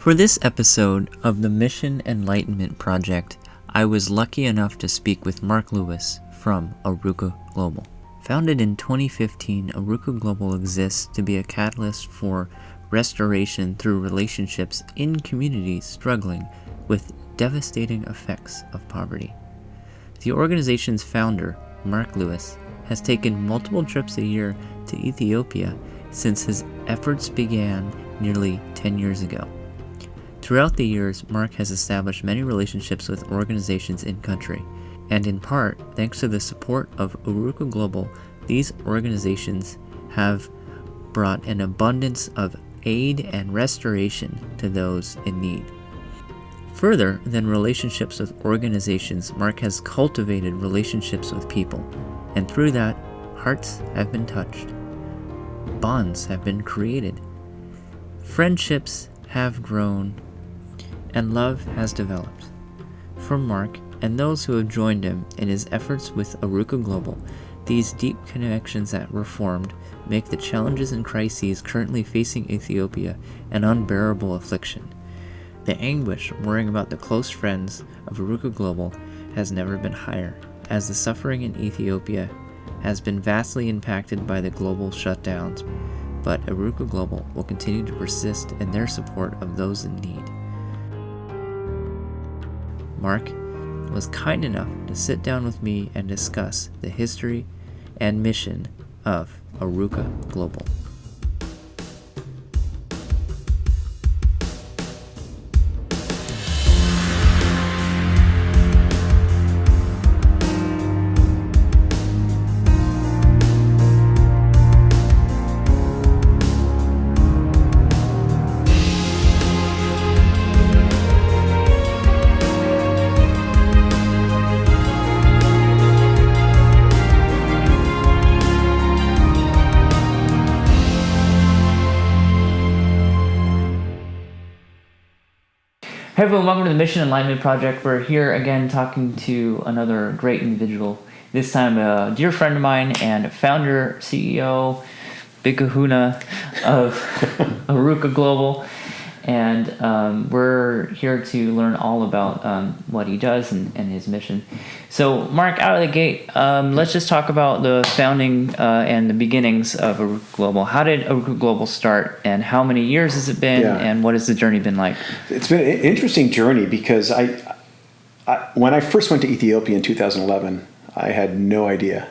For this episode of the Mission Enlightenment Project, I was lucky enough to speak with Mark Lewis from Arukah Global. Founded in 2015, Arukah Global exists to be a catalyst for restoration through relationships in communities struggling with devastating effects of poverty. The organization's founder, Mark Lewis, has taken multiple trips a year to Ethiopia since his efforts began nearly 10 years ago. Throughout the years, Mark has established many relationships with organizations in country, and in part, thanks to the support of Arukah Global, these organizations have brought an abundance of aid and restoration to those in need. Further than relationships with organizations, Mark has cultivated relationships with people, and through that, hearts have been touched, bonds have been created, friendships have grown, and love has developed. For Mark and those who have joined him in his efforts with Arukah Global, these deep connections that were formed make the challenges and crises currently facing Ethiopia an unbearable affliction. The anguish worrying about the close friends of Arukah Global has never been higher, as the suffering in Ethiopia has been vastly impacted by the global shutdowns, but Arukah Global will continue to persist in their support of those in need. Mark was kind enough to sit down with me and discuss the history and mission of Arukah Global. Hey everyone, welcome to the Mission Enlightenment Project. We're here again talking to another great individual, this time a dear friend of mine and founder, CEO, big kahuna of Arukah Global. And we're here to learn all about what he does and his mission. So Mark, out of the gate, let's just talk about the founding and the beginnings of Arukah Global. How did Arukah Global start, and how many years has it been, and what has the journey been like? It's been an interesting journey because I when I first went to Ethiopia in 2011, I had no idea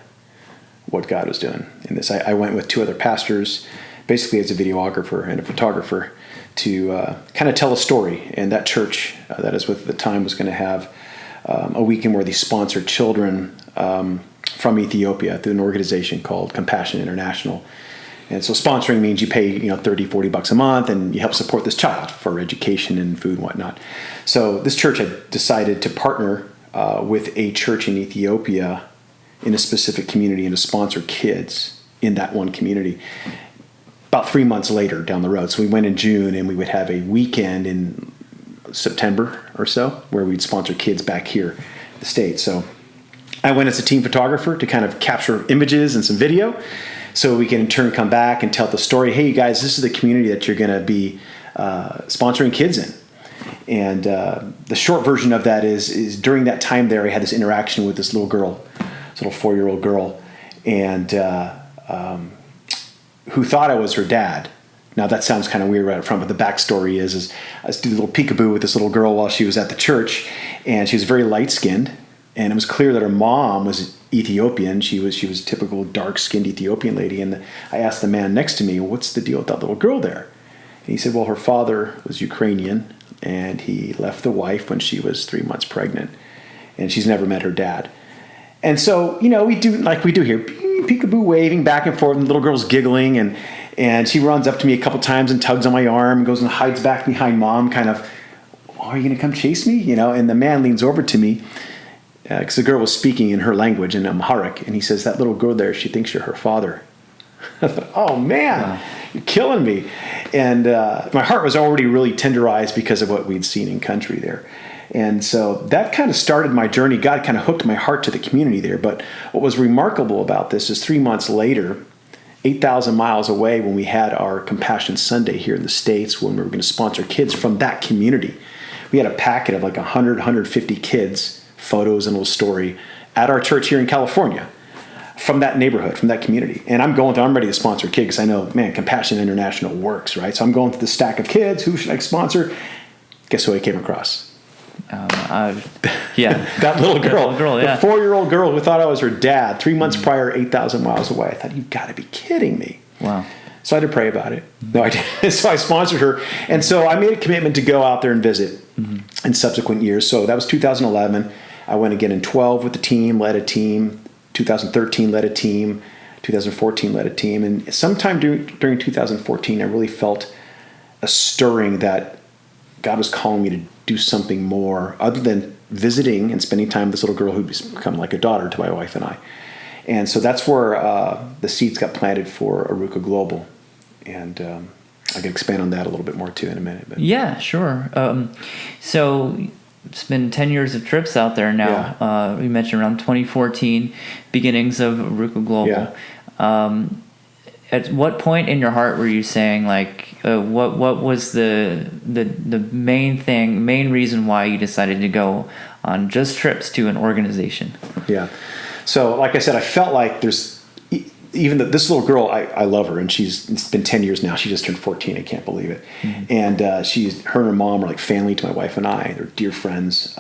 what God was doing in this. I went with two other pastors, basically as a videographer and a photographer, to kind of tell a story. And that church that I was with at the time was going to have a weekend where they sponsored children from Ethiopia through an organization called Compassion International. And so sponsoring means you pay $30-$40 a month, and you help support this child for education and food and whatnot. So this church had decided to partner with a church in Ethiopia in a specific community and to sponsor kids in that one community. About 3 months later down the road. So we went in June, and we would have a weekend in September or so where we'd sponsor kids back here in the States. So I went as a team photographer to kind of capture images and some video so we can in turn come back and tell the story. Hey, you guys, this is the community that you're going to be sponsoring kids in. And the short version of that is during that time there, I had this interaction with this little girl, this little 4-year-old girl, and who thought I was her dad. Now that sounds kind of weird right up front, but the backstory is I was doing a little peekaboo with this little girl while she was at the church, and she was very light-skinned, and it was clear that her mom was Ethiopian. She was a typical dark-skinned Ethiopian lady, and I asked the man next to me, what's the deal with that little girl there? And he said, well, her father was Ukrainian, and he left the wife when she was 3 months pregnant, and she's never met her dad. And so, we do like we do here, peekaboo waving back and forth, and the little girl's giggling, and she runs up to me a couple times and tugs on my arm, goes and hides back behind mom, kind of, are you going to come chase me? And the man leans over to me, because the girl was speaking in her language, in Amharic, and he says, that little girl there, she thinks you're her father. I thought, oh man, wow. You're killing me. And my heart was already really tenderized because of what we'd seen in country there. And so that kind of started my journey. God kind of hooked my heart to the community there. But what was remarkable about this is 3 months later, 8,000 miles away when we had our Compassion Sunday here in the States, when we were going to sponsor kids from that community. We had a packet of like 100, 150 kids, photos and a little story at our church here in California from that neighborhood, from that community. And I'm ready to sponsor a kid because I know, man, Compassion International works, right? So I'm going through the stack of kids. Who should I sponsor? Guess who I came across? That little girl, yeah. the 4-year-old girl who thought I was her dad 3 months prior, 8,000 miles away. I thought, you've got to be kidding me. Wow. So I had to pray about it. No, I didn't. So I sponsored her. And so I made a commitment to go out there and visit in subsequent years. So that was 2011. I went again in 12 with the team, led a team. 2013 led a team. 2014 led a team. And sometime during 2014, I really felt a stirring that God was calling me to do something more other than visiting and spending time with this little girl who'd become like a daughter to my wife and I. And so that's where the seeds got planted for Arukah Global. And I can expand on that a little bit more too in a minute. But. Yeah, sure. So it's been 10 years of trips out there now. Yeah. We mentioned around 2014, beginnings of Arukah Global. Yeah. At what point in your heart were you saying, like, what was the main reason why you decided to go on just trips to an organization? Yeah. So, like I said, I felt like there's even this little girl. I love her, and it's been 10 years now. She just turned 14. I can't believe it. Mm-hmm. And her and her mom are like family to my wife and I. They're dear friends.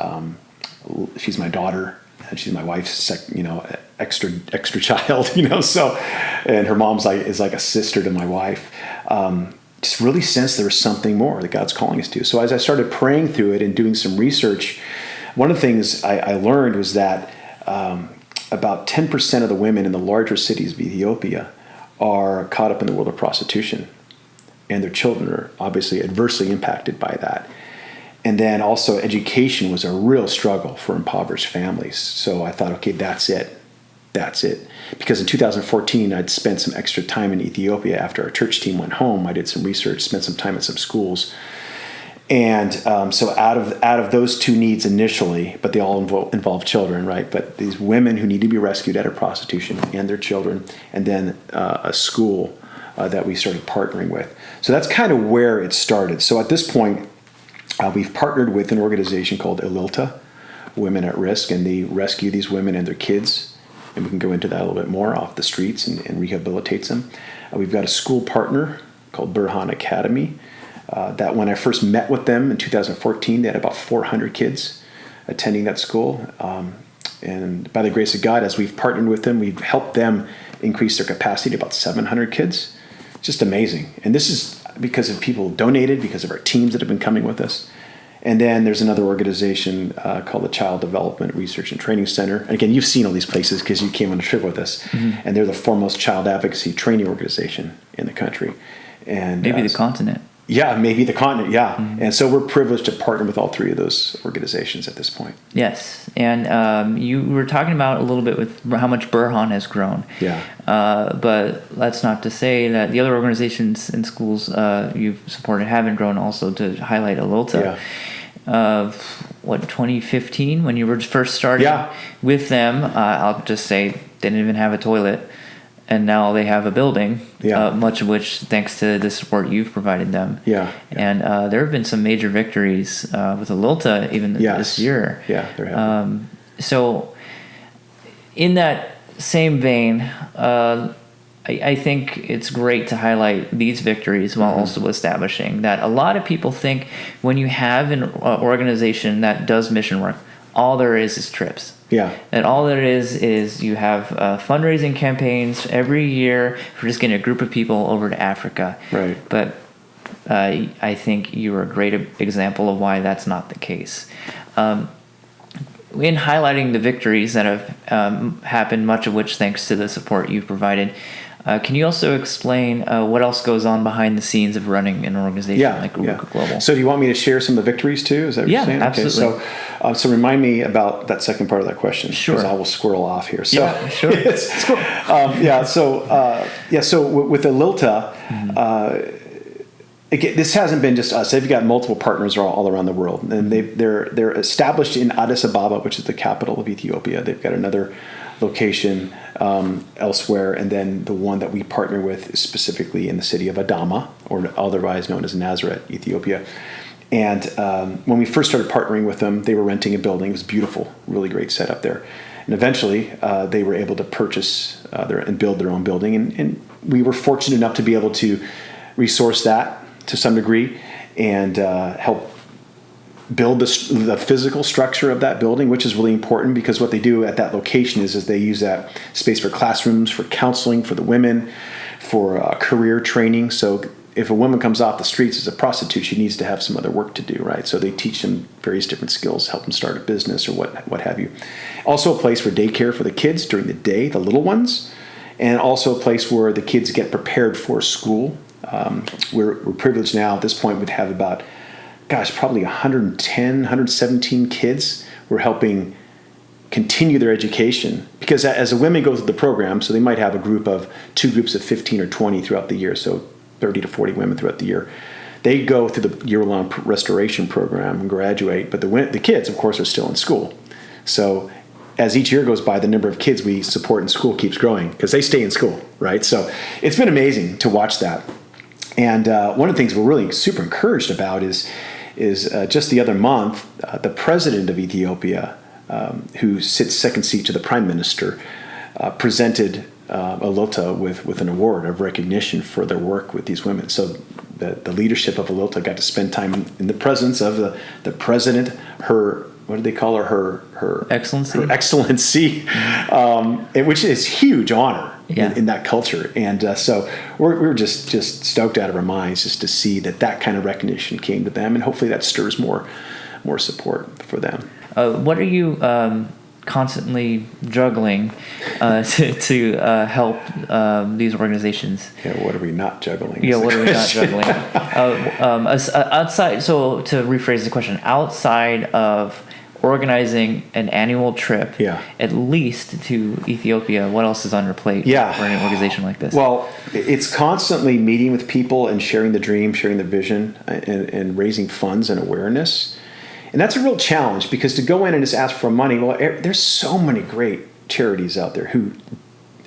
She's my daughter, and she's my wife's extra child. So, and her mom's is like a sister to my wife. Just really sensed there was something more that God's calling us to. So as I started praying through it and doing some research, one of the things I learned was that about 10% of the women in the larger cities of Ethiopia are caught up in the world of prostitution, and their children are obviously adversely impacted by that. And then also education was a real struggle for impoverished families. So I thought, okay, that's it. Because in 2014, I'd spent some extra time in Ethiopia after our church team went home. I did some research, spent some time at some schools. And so out of those two needs initially, but they all involve children, right? But these women who need to be rescued out of prostitution and their children, and then a school that we started partnering with. So that's kind of where it started. So at this point, we've partnered with an organization called Ililta, Women at Risk, and they rescue these women and their kids. And we can go into that a little bit more off the streets and rehabilitates them. We've got a school partner called Burhan Academy. That when I first met with them in 2014, they had about 400 kids attending that school. And by the grace of God, as we've partnered with them, we've helped them increase their capacity to about 700 kids. Just amazing. And this is because of people donated, because of our teams that have been coming with us. And then there's another organization called the Child Development Research and Training Center. And again, you've seen all these places because you came on a trip with us. Mm-hmm. And they're the foremost child advocacy training organization in the country. And maybe the continent. Yeah, maybe the continent, yeah. Mm-hmm. And so we're privileged to partner with all three of those organizations at this point. Yes. And you were talking about a little bit with how much Burhan has grown. Yeah. But that's not to say that the other organizations and schools you've supported haven't grown also, to highlight Ililta. Yeah. 2015 when you were first starting with them, I'll just say they didn't even have a toilet. And now they have a building, much of which thanks to the support you've provided them. Yeah. And there have been some major victories with Ililta even this year. Yeah, there have been. So in that same vein, I think it's great to highlight these victories while also establishing that a lot of people think when you have an organization that does mission work, all there is trips. Yeah. And all there is you have fundraising campaigns every year for just getting a group of people over to Africa. Right. But I think you're a great example of why that's not the case. In highlighting the victories that have happened, much of which thanks to the support you've provided, can you also explain what else goes on behind the scenes of running an organization like Arukah Global? So do you want me to share some of the victories too? Is that what you're saying? Absolutely. Okay, so remind me about that second part of that question. Sure. Because I will squirrel off here. So, sure. So with Ililta, again, this hasn't been just us. They've got multiple partners all around the world, and they're established in Addis Ababa, which is the capital of Ethiopia. They've got another location elsewhere, and then the one that we partner with is specifically in the city of Adama, or otherwise known as Nazareth, Ethiopia. And when we first started partnering with them, they were renting a building. It was beautiful, really great setup there. And eventually, they were able to purchase and build their own building. And we were fortunate enough to be able to resource that to some degree and help build the physical structure of that building, which is really important, because what they do at that location is they use that space for classrooms, for counseling for the women, for career training. So if a woman comes off the streets as a prostitute, she needs to have some other work to do, right? So they teach them various different skills, help them start a business or what have you. Also a place for daycare for the kids during the day, the little ones, and also a place where the kids get prepared for school. We're privileged now at this point. We'd have about, probably 110, 117 kids we're helping continue their education. Because as the women go through the program, so they might have two groups of 15 or 20 throughout the year, so 30 to 40 women throughout the year. They go through the year-long restoration program and graduate, but the kids, of course, are still in school. So as each year goes by, the number of kids we support in school keeps growing because they stay in school, right? So it's been amazing to watch that. And one of the things we're really super encouraged about is just the other month, the president of Ethiopia, who sits second seat to the prime minister, presented Alota with an award of recognition for their work with these women. So the leadership of Alota got to spend time in the presence of the president, what do they call her? Her Excellency. Her Excellency, which is huge honor in that culture. And so we're just stoked out of our minds just to see that kind of recognition came to them, and hopefully that stirs more support for them. What are you constantly juggling to help these organizations? Yeah, what are we not juggling? Yeah, what are we not juggling? Outside, so to rephrase the question, outside of organizing an annual trip, at least to Ethiopia, what else is on your plate for an organization like this? Well, it's constantly meeting with people and sharing the dream, sharing the vision, and raising funds and awareness. And that's a real challenge, because to go in and just ask for money, well, there's so many great charities out there who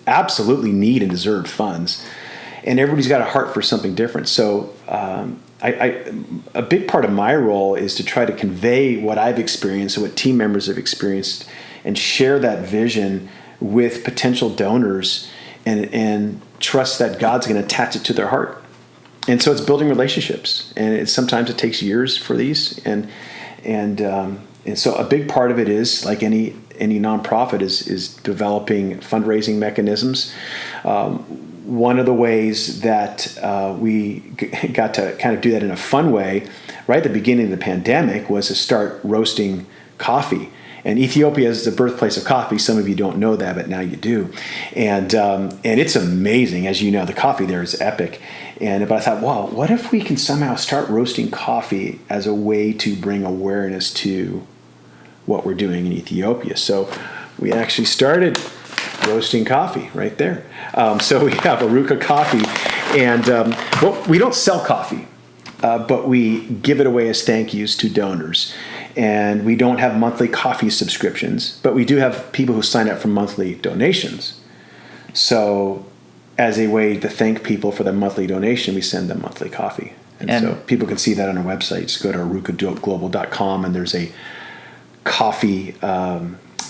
absolutely need and deserve funds, and everybody's got a heart for something different. So a big part of my role is to try to convey what I've experienced and what team members have experienced, and share that vision with potential donors, and trust that God's going to attach it to their heart. And so it's building relationships, and sometimes it takes years for these, and so a big part of it is, like any nonprofit, is developing fundraising mechanisms. One of the ways that we got to kind of do that in a fun way right at the beginning of the pandemic was to start roasting coffee. And Ethiopia is the birthplace of coffee. Some of you don't know that, but now you do. And it's amazing. As you know, the coffee there is epic. But I thought, wow, what if we can somehow start roasting coffee as a way to bring awareness to what we're doing in Ethiopia? So we actually started roasting coffee right there. So we have Arukah coffee. And we don't sell coffee, but we give it away as thank yous to donors. And we don't have monthly coffee subscriptions, but we do have people who sign up for monthly donations. So as a way to thank people for their monthly donation, we send them monthly coffee. And so people can see that on our website. Just go to arukahglobal.com, and there's a coffee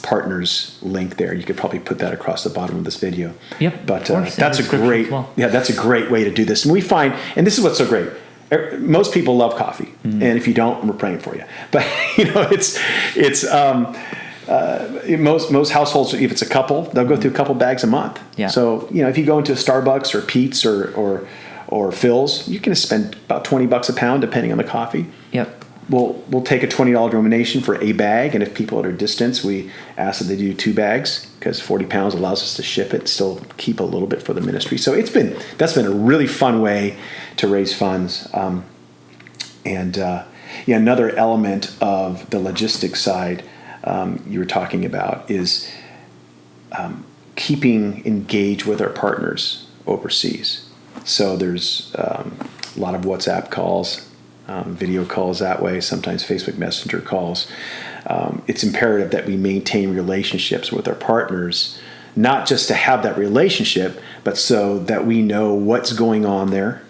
partners link there. You could probably put that across the bottom of this video. Yep. But that's a great way to do this. And we find, and this is what's so great, most people love coffee, and if you don't, we're praying for you. But it's most households, if it's a couple, they'll go through a couple bags a month. Yeah. So if you go into a Starbucks or Pete's or Phil's, you can spend about $20 a pound depending on the coffee. Yep. We'll take a $20 donation for a bag, and if people are at a distance, we ask that they do 2 bags, because 40 pounds allows us to ship it, still keep a little bit for the ministry. So that's been a really fun way to raise funds. Another element of the logistics side you were talking about is keeping engaged with our partners overseas. So there's a lot of WhatsApp calls, video calls that way, sometimes Facebook Messenger calls. It's imperative that we maintain relationships with our partners not just to have that relationship, but so that we know what's going on there,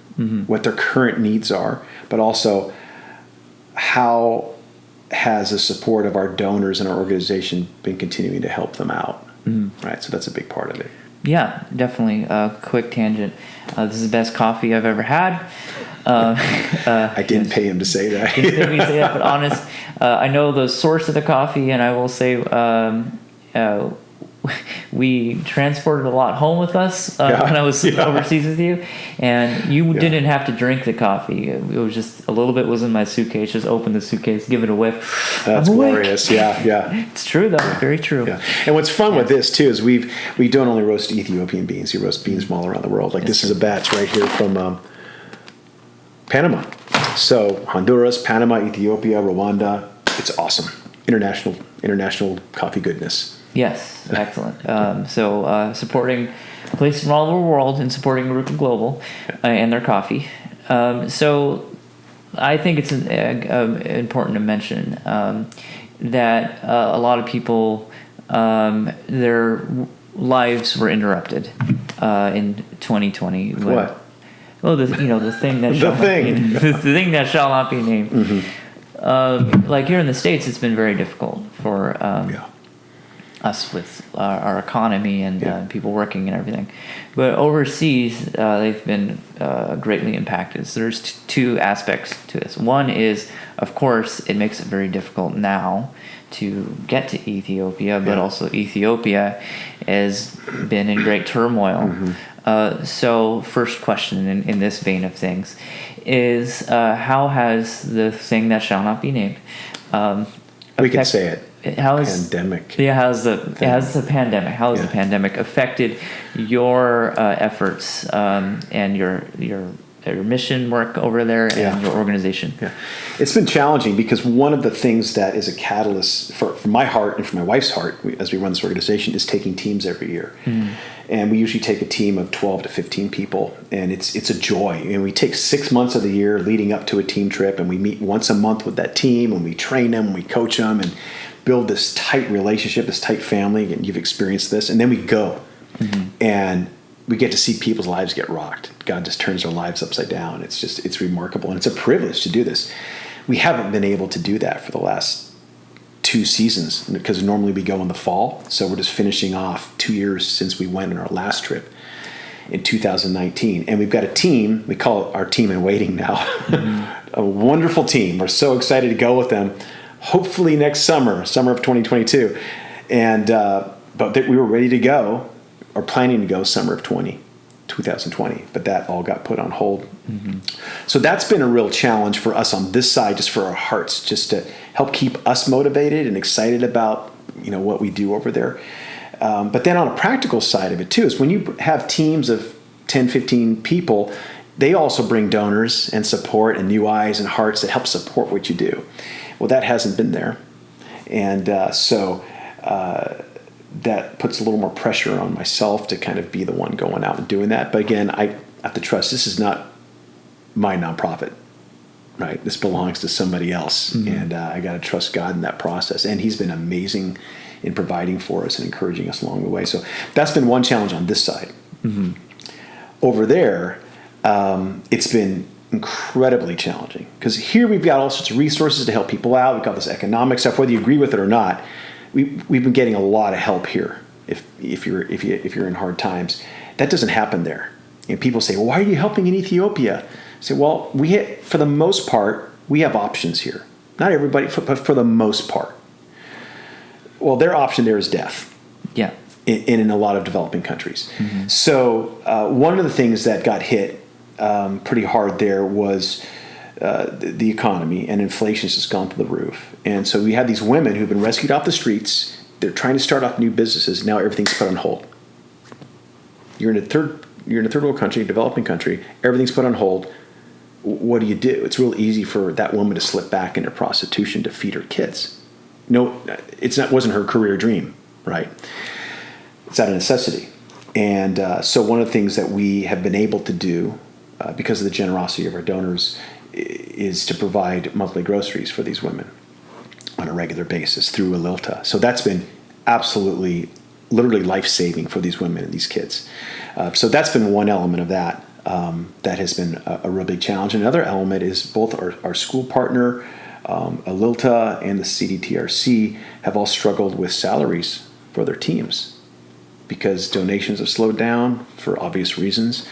what their current needs are, but also how has the support of our donors and our organization been continuing to help them out, right? So that's a big part of it. Yeah, definitely. Quick tangent. This is the best coffee I've ever had. I didn't pay him to say that. Didn't pay me to say that, but honest, I know the source of the coffee, and I will say we transported a lot home with us when I was overseas with you, and you didn't have to drink the coffee. It was just a little bit was in my suitcase. Just open the suitcase, give it a whiff. That's glorious. Yeah. It's true though. Very true. Yeah. And what's fun with this too is we don't only roast Ethiopian beans. We roast beans from all around the world. Like this is a batch right here from Panama. So Honduras, Panama, Ethiopia, Rwanda. It's awesome. International coffee goodness. Yes, excellent. So supporting places from all over the world and supporting Arukah Global and their coffee. So I think it's important to mention that a lot of people, their lives were interrupted in 2020. What? Well, the thing that the thing that shall not be named. Like here in the States, it's been very difficult for us with our economy and people working and everything. But overseas, they've been greatly impacted. So there's two aspects to this. One is, of course, it makes it very difficult now to get to Ethiopia, but also Ethiopia has been in great turmoil. So first question in this vein of things is how has the thing that shall not be named we can say it. How is pandemic? Yeah, how's the pandemic? How has the pandemic affected your efforts and your mission work over there and your organization? Yeah, it's been challenging because one of the things that is a catalyst for my heart and for my wife's heart as we run this organization is taking teams every year. And we usually take a team of 12 to 15 people, and it's a joy. And we take 6 months of the year leading up to a team trip, and we meet once a month with that team, and we train them, and we coach them, and build this tight relationship, this tight family, and you've experienced this. And then we go, and we get to see people's lives get rocked. God just turns their lives upside down. It's remarkable, and it's a privilege to do this. We haven't been able to do that for the last 2 seasons because normally we go in the fall. So we're just finishing off 2 years since we went on our last trip in 2019. And we've got a team, we call it our team in waiting now, a wonderful team. We're so excited to go with them, hopefully next summer of 2022. And, but we were ready to go or planning to go summer of 2020, but that all got put on hold. So that's been a real challenge for us on this side, just for our hearts, just to help keep us motivated and excited about what we do over there. But then on a practical side of it too is when you have teams of 10, 15 people, they also bring donors and support and new eyes and hearts that help support what you do. Well, that hasn't been there, and so that puts a little more pressure on myself to kind of be the one going out and doing that. But again, I have to trust this is not my nonprofit, right? This belongs to somebody else, and I got to trust God in that process. And He's been amazing in providing for us and encouraging us along the way. So that's been one challenge on this side. Over there, it's been incredibly challenging because here we've got all sorts of resources to help people out. We've got this economic stuff, whether you agree with it or not. We've been getting a lot of help here. If you're in hard times, that doesn't happen there. And people say, "Well, why are you helping in Ethiopia?" I say, "Well, for the most part, we have options here. Not everybody, but for the most part. Well, their option there is death. Yeah. In a lot of developing countries. So one of the things that got hit pretty hard there was the economy, and inflation's just gone through the roof. And so we had these women who've been rescued off the streets. They're trying to start off new businesses. Now everything's put on hold. You're in a third world country, developing country. Everything's put on hold. What do? It's real easy for that woman to slip back into prostitution to feed her kids. No, wasn't her career dream, right? It's out of necessity. And so one of the things that we have been able to do because of the generosity of our donors is to provide monthly groceries for these women on a regular basis through Alilta. So that's been absolutely literally life-saving for these women and these kids. So that's been one element of that. That has been a real big challenge. Another element is both our school partner, Alilta, and the CDTRC have all struggled with salaries for their teams because donations have slowed down for obvious reasons.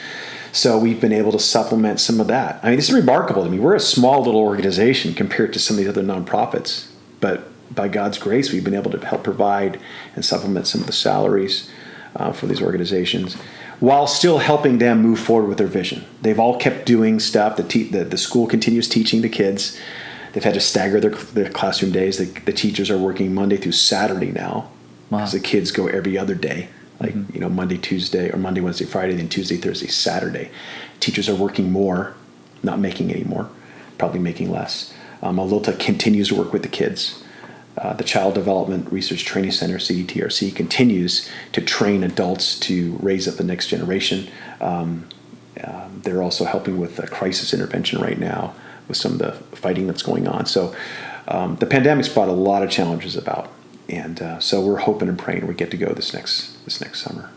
So we've been able to supplement some of that. I mean, this is remarkable to me. We're a small little organization compared to some of these other nonprofits, but by God's grace, we've been able to help provide and supplement some of the salaries for these organizations, while still helping them move forward with their vision. They've all kept doing stuff. The school continues teaching the kids. They've had to stagger their classroom days. The teachers are working Monday through Saturday now, because the kids go every other day, like Monday, Tuesday, or Monday, Wednesday, Friday, then Tuesday, Thursday, Saturday. Teachers are working more, not making any more, probably making less. Alilta continues to work with the kids. The Child Development Research Training Center, CDTRC, continues to train adults to raise up the next generation. They're also helping with crisis intervention right now with some of the fighting that's going on. So the pandemic's brought a lot of challenges about. And so we're hoping and praying we get to go this next summer.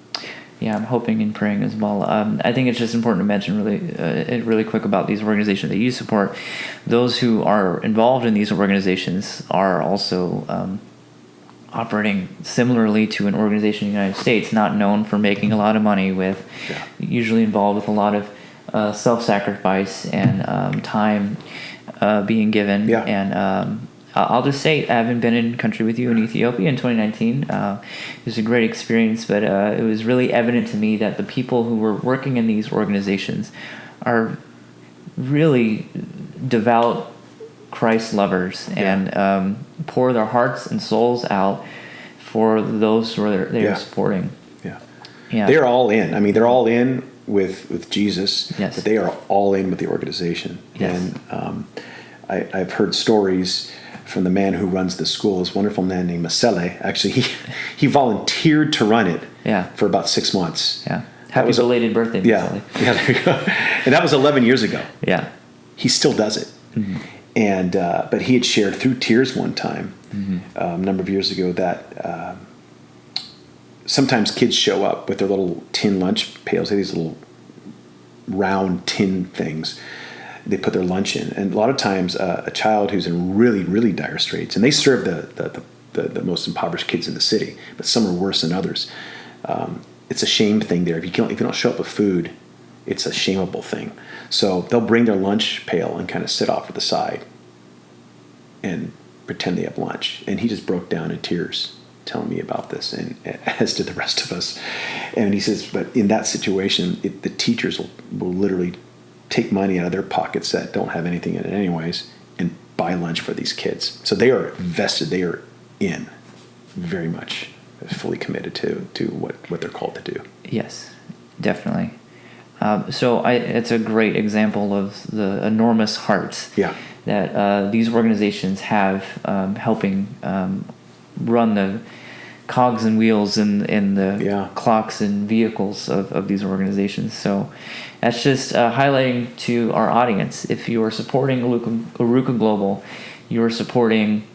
Yeah, I'm hoping and praying as well. I think it's just important to mention really quick about these organizations that you support. Those who are involved in these organizations are also operating similarly to an organization in the United States, not known for making a lot of money, usually involved with a lot of self-sacrifice and time being given. Yeah. And I'll just say, having been in country with you in Ethiopia in 2019, it was a great experience, but it was really evident to me that the people who were working in these organizations are really devout Christ lovers and pour their hearts and souls out for those who they're supporting. Yeah. They're all in. I mean, they're all in with Jesus, yes. but they are all in with the organization. Yes. And I've heard stories from the man who runs the school, this wonderful man named Masele. Actually, he volunteered to run it for about 6 months. Yeah. Happy belated birthday, Masele. Yeah, there you go. And that was 11 years ago. Yeah. He still does it. Mm-hmm. And but he had shared through tears one time, a number of years ago, that sometimes kids show up with their little tin lunch pails. They have these little round tin things. They put their lunch in, and a lot of times a child who's in really, really dire straits, and they serve the most impoverished kids in the city, but some are worse than others. It's a shame thing there. If you don't show up with food, it's a shameable thing. So they'll bring their lunch pail and kind of sit off to the side and pretend they have lunch. And he just broke down in tears telling me about this, and as did the rest of us. And he says, but in that situation, the teachers will literally take money out of their pockets that don't have anything in it anyways and buy lunch for these kids. So they are vested. They are in very much, fully committed to what they're called to do. Yes, definitely. So it's a great example of the enormous hearts that these organizations have helping run the cogs and wheels in the clocks and vehicles of these organizations. So that's just highlighting to our audience, if you are supporting Arukah Global, you're supporting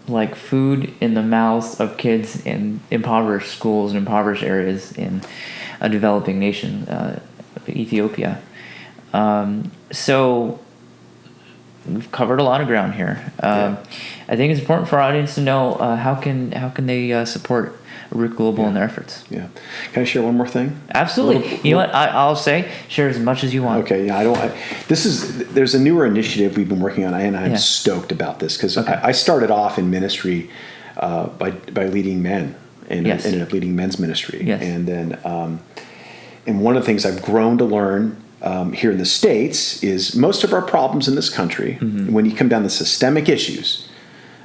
like food in the mouths of kids in impoverished schools and impoverished areas in a developing nation, Ethiopia. So we've covered a lot of ground here. I think it's important for our audience to know how can they support Arukah Global in their efforts. Yeah. Can I share one more thing? Absolutely. You know what? I'll say share as much as you want. Okay. Yeah. There's a newer initiative we've been working on, and I'm stoked about this because I started off in ministry by leading men, and I ended up leading men's ministry. Yes. And then and one of the things I've grown to learn here in the States is most of our problems in this country, when you come down to systemic issues,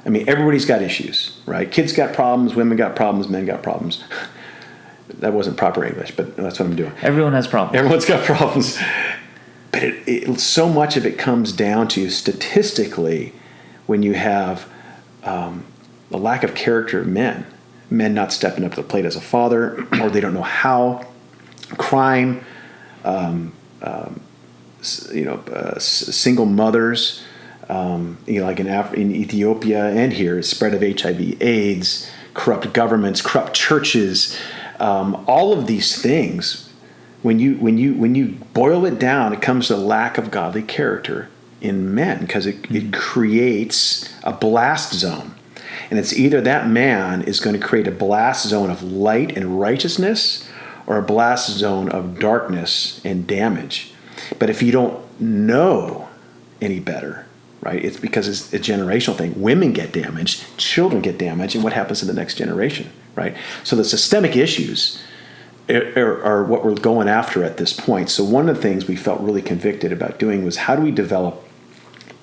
I mean, everybody's got issues, right? Kids got problems, women got problems, men got problems. That wasn't proper English, but that's what I'm doing. Everyone has problems. Everyone's got problems. But so much of it comes down to, statistically, when you have a lack of character of men not stepping up to the plate as a father, or they don't know how, crime, single mothers, like in Ethiopia and here, spread of HIV/AIDS, corrupt governments, corrupt churches, all of these things. When you boil it down, it comes to lack of godly character in men, because it creates a blast zone. And it's either that man is going to create a blast zone of light and righteousness, or a blast zone of darkness and damage. But if you don't know any better, right, it's because it's a generational thing. Women get damaged, children get damaged, and what happens to the next generation, right? So the systemic issues are what we're going after at this point. So one of the things we felt really convicted about doing was, how do we develop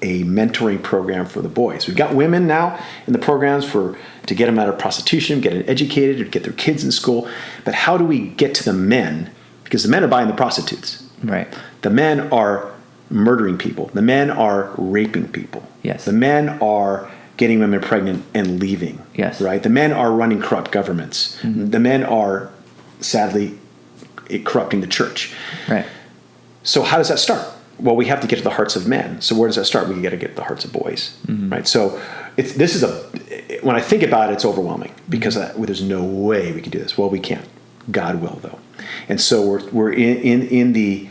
a mentoring program for the boys? We've got women now in the programs to get them out of prostitution, get them educated, or get their kids in school. But how do we get to the men? Because the men are buying the prostitutes. Right. The men are murdering people. The men are raping people. Yes. The men are getting women pregnant and leaving. Yes. Right. The men are running corrupt governments. Mm-hmm. The men are, sadly, corrupting the church. Right. So how does that start? Well, we have to get to the hearts of men. So where does that start? We got to get to the hearts of boys, right? So when I think about it, it's overwhelming, because there's no way we can do this. Well, we can. God will, though. And so we're in the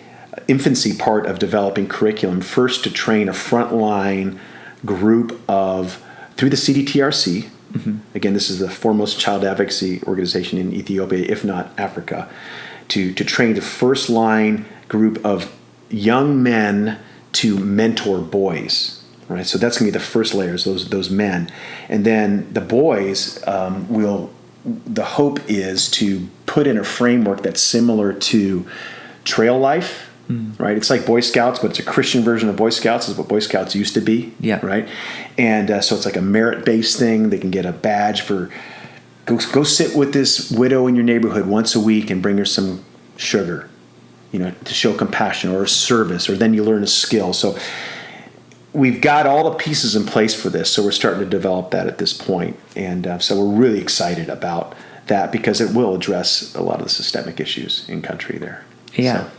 infancy part of developing curriculum, first to train a frontline group through the CDTRC. Mm-hmm. Again, this is the foremost child advocacy organization in Ethiopia, if not Africa, to train the first line group of young men to mentor boys, right? So that's going to be the first layers, those men. And then the boys the hope is to put in a framework that's similar to trail life, right? It's like Boy Scouts, but it's a Christian version of Boy Scouts, is what Boy Scouts used to be, right? And so it's like a merit-based thing. They can get a badge for, go sit with this widow in your neighborhood once a week and bring her some sugar, to show compassion, or a service, or then you learn a skill. So we've got all the pieces in place for this. So we're starting to develop that at this point. And so we're really excited about that, because it will address a lot of the systemic issues in country there. Yeah, so,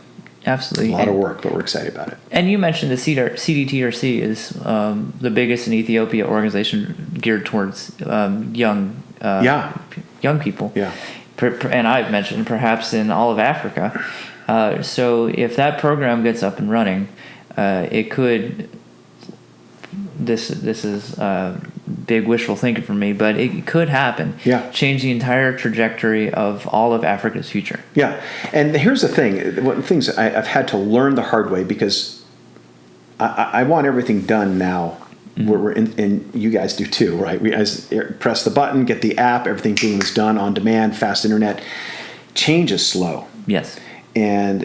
absolutely. A lot of work, but we're excited about it. And you mentioned the CDTRC is the biggest in Ethiopia organization geared towards young people. Yeah. And I've mentioned perhaps in all of Africa. So if that program gets up and running, it could. This is big wishful thinking for me, but it could happen. Yeah. Change the entire trajectory of all of Africa's future. Yeah, and here's the thing. One of the things I've had to learn the hard way, because I want everything done now. Mm-hmm. And you guys do too, right? We press the button, get the app, everything boom is done on demand, fast internet. Change is slow. Yes. And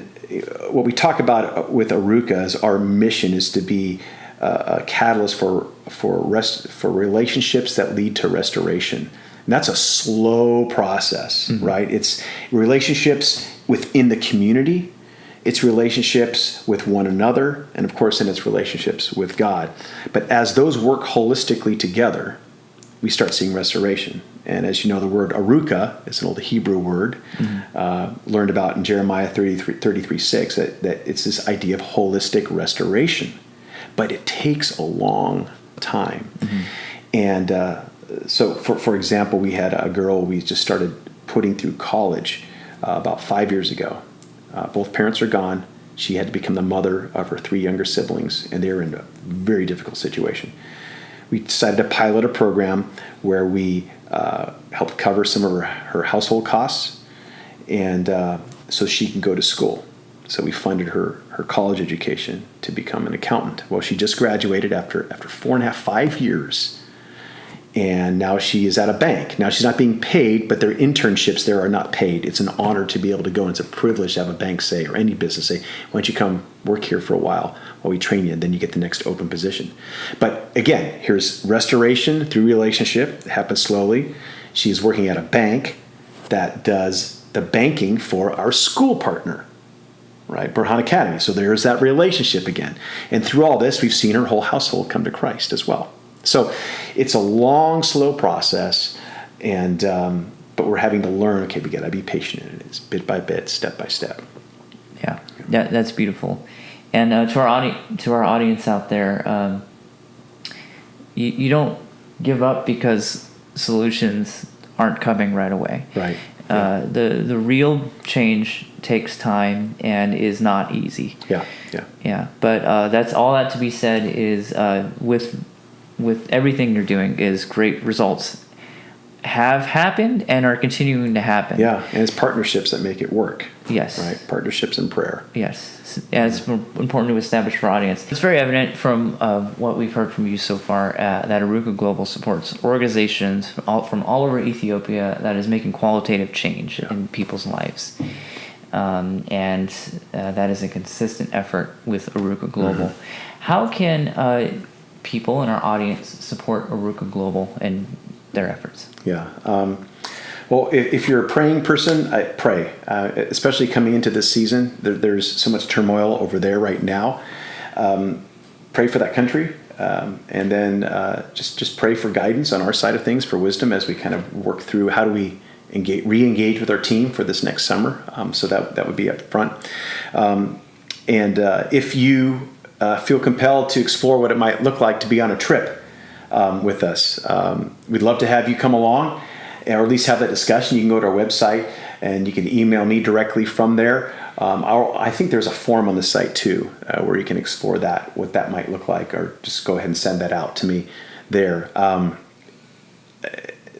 what we talk about with Arukah is our mission is to be a catalyst for relationships that lead to restoration. And that's a slow process, right? It's relationships within the community, it's relationships with one another, and of course, then it's relationships with God. But as those work holistically together, we start seeing restoration. And as you know, the word Arukah is an old Hebrew word, learned about in Jeremiah 33:6, that it's this idea of holistic restoration. But it takes a long time. Mm-hmm. And so, for example, we had a girl we just started putting through college about 5 years ago. Both parents are gone. She had to become the mother of her 3 younger siblings, and they were in a very difficult situation. We decided to pilot a program where we helped cover some of her household costs, and so she can go to school. So we funded her college education to become an accountant. Well, she just graduated after 5 years, and now she is at a bank. Now she's not being paid, but their internships there are not paid. It's an honor to be able to go, and it's a privilege to have a bank say, or any business say, why don't you come work here for a while we train you, and then you get the next open position. But again, here's restoration through relationship. It happens slowly. She's working at a bank that does the banking for our school partner, right? Burhan Academy. So there's that relationship again. And through all this, we've seen her whole household come to Christ as well. So it's a long, slow process, and but we're having to learn, okay, we got to be patient in it. It's bit by bit, step by step. Yeah, that's beautiful. And to our audience out there, you don't give up because solutions aren't coming right away. Right. The real change takes time and is not easy. Yeah. But that's all that to be said is with everything you're doing is great results have happened and are continuing to happen. Yeah, and it's partnerships that make it work. Yes. Right, partnerships and prayer. Yes, and it's important to establish for audience. It's very evident from what we've heard from you so far that Arukah Global supports organizations from all over Ethiopia that is making qualitative change in people's lives. And that is a consistent effort with Arukah Global. How can people in our audience support Arukah Global and their efforts? Yeah. Well, if you're a praying person, pray, especially coming into this season. There's so much turmoil over there right now. Pray for that country, and then just pray for guidance on our side of things, for wisdom as we kind of work through how do we re-engage with our team for this next summer. So that would be up front. And if you feel compelled to explore what it might look like to be on a trip with us, we'd love to have you come along, or at least have that discussion. You can go to our website and you can email me directly from there. I think there's a form on the site too where you can explore what that might look like, or just go ahead and send that out to me there.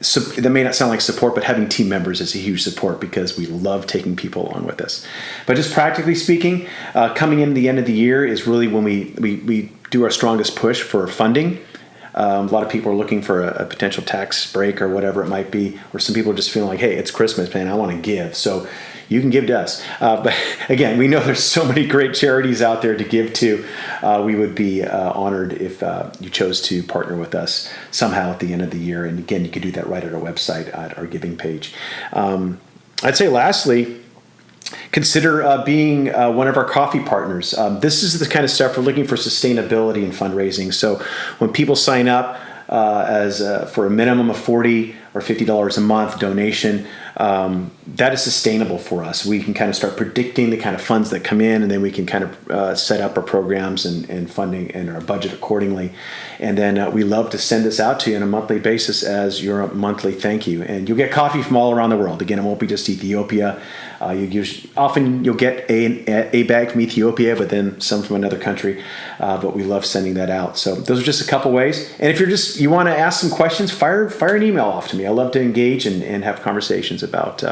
So that may not sound like support, but having team members is a huge support because we love taking people along with us. But just practically speaking, coming in the end of the year is really when we do our strongest push for funding. A lot of people are looking for a potential tax break or whatever it might be, or some people are just feeling like, hey, it's Christmas, man, I want to give. So you can give to us. But again, we know there's so many great charities out there to give to. We would be honored if you chose to partner with us somehow at the end of the year. And again, you can do that right at our website, at our giving page. I'd say lastly, consider being one of our coffee partners. This is the kind of stuff we're looking for: sustainability and fundraising. So when people sign up for a minimum of $40 or $50 a month donation, that is sustainable for us. We can kind of start predicting the kind of funds that come in, and then we can kind of set up our programs and funding and our budget accordingly. And then we love to send this out to you on a monthly basis as your monthly thank you. And you'll get coffee from all around the world. Again, it won't be just Ethiopia. Often you'll get a bag from Ethiopia, but then some from another country. But we love sending that out. So those are just a couple ways. And if you want to ask some questions, fire an email off to me. I love to engage and have conversations about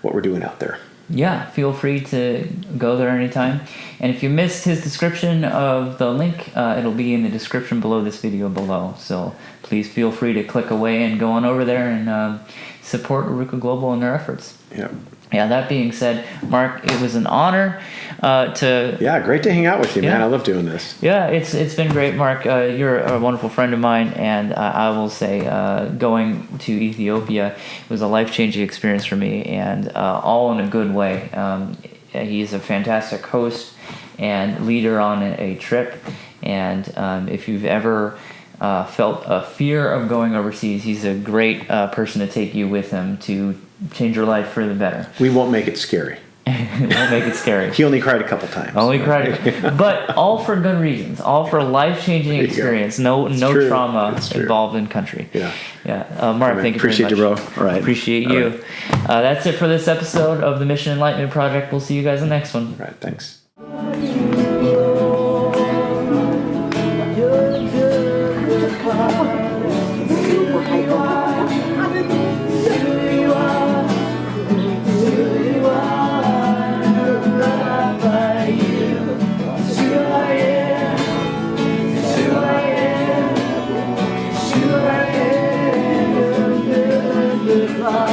what we're doing out there. Yeah, feel free to go there anytime. And if you missed his description of the link, it'll be in the description below this video below. So please feel free to click away and go on over there and support Arukah Global and their efforts. Yeah, that being said, Mark, it was an honor to... Yeah, great to hang out with you, man. I love doing this. Yeah, it's been great, Mark. You're a wonderful friend of mine, and I will say going to Ethiopia was a life-changing experience for me, and all in a good way. He's a fantastic host and leader on a trip, and if you've ever... felt a fear of going overseas, he's a great person to take you with him to change your life for the better. We won't make it scary. We won't make it scary. He only cried a couple times. But all for good reasons. All for life-changing experience. No trauma involved in country. Yeah. Mark, thank you very much. Appreciate you, bro. All right. Appreciate you. Right. That's it for this episode of the Mission Enlightenment Project. We'll see you guys in the next one. All right. Thanks. Goodbye.